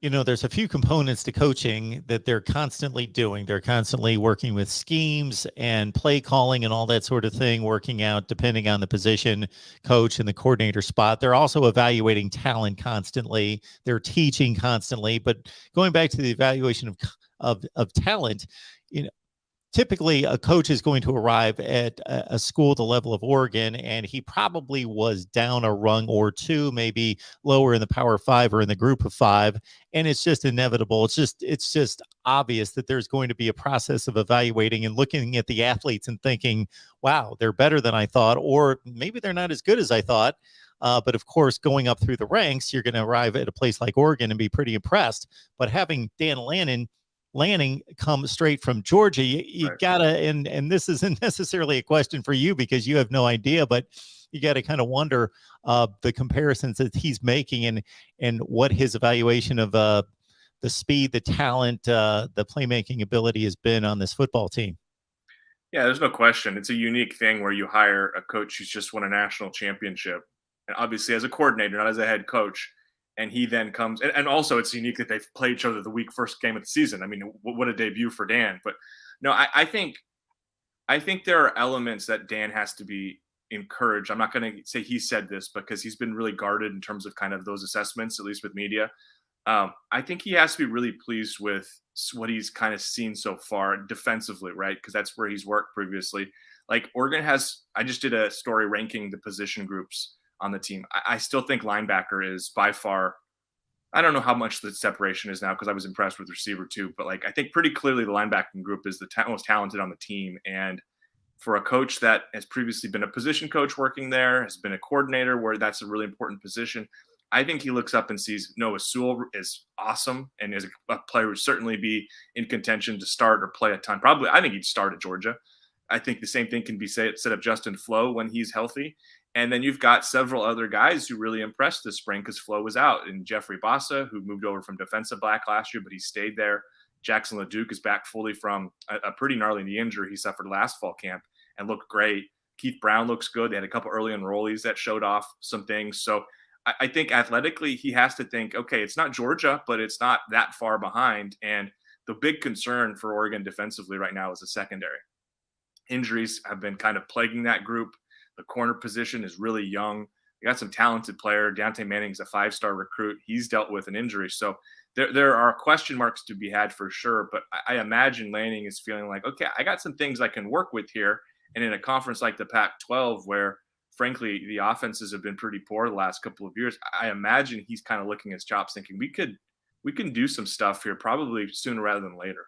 There's a few components to coaching that they're constantly doing. They're constantly working with schemes and play calling and all that sort of thing, working out depending on the position coach and the coordinator spot. They're also evaluating talent constantly. They're teaching constantly. But going back to the evaluation of talent, you know, typically a coach is going to arrive at a school the level of Oregon, and he probably was down a rung or two, maybe lower in the Power Five or in the Group of Five, and it's just inevitable. It's just obvious that there's going to be a process of evaluating and looking at the athletes and thinking, "Wow, they're better than I thought," or maybe they're not as good as I thought. But of course, going up through the ranks, you're going to arrive at a place like Oregon and be pretty impressed. But having Lanning come straight from Georgia, you Right. gotta, and this isn't necessarily a question for you because you have no idea, but you got to kind of wonder the comparisons that he's making and what his evaluation of the speed, the talent, the playmaking ability has been on this football team. Yeah, there's no question. It's a unique thing where you hire a coach who's just won a national championship, and obviously as a coordinator, not as a head coach. And he then comes, and also it's unique that they've played each other the week first game of the season. I mean, what a debut for Dan! But no, I think there are elements that Dan has to be encouraged. I'm not going to say he said this because he's been really guarded in terms of kind of those assessments, at least with media. I think he has to be really pleased with what he's kind of seen so far defensively, right? Because that's where he's worked previously. Like Oregon has, I just did a story ranking the position groups on the team. I still think linebacker is by far. I don't know how much the separation is now because I was impressed with receiver too, but like I think pretty clearly the linebacking group is the most talented on the team. And for a coach that has previously been a position coach working there, has been a coordinator where that's a really important position, I think he looks up and sees Noah Sewell is awesome and is a player who would certainly be in contention to start or play a ton. Probably, I think he'd start at Georgia. I think the same thing can be said of Justin Flo when he's healthy. And then you've got several other guys who really impressed this spring because Flo was out. And Jeffrey Bassa, who moved over from defensive back last year, but he stayed there. Jackson LeDuc is back fully from a pretty gnarly knee injury he suffered last fall camp and looked great. Keith Brown looks good. They had a couple early enrollees that showed off some things. So I think athletically, he has to think, okay, it's not Georgia, but it's not that far behind. And the big concern for Oregon defensively right now is the secondary. Injuries have been kind of plaguing that group. The corner position is really young. They got some talented player. Deontay Manning's a 5-star recruit. He's dealt with an injury. So there are question marks to be had for sure. But I imagine Lanning is feeling like, okay, I got some things I can work with here. And in a conference like the Pac 12, where frankly, the offenses have been pretty poor the last couple of years, I imagine he's kind of licking his chops thinking we can do some stuff here probably sooner rather than later.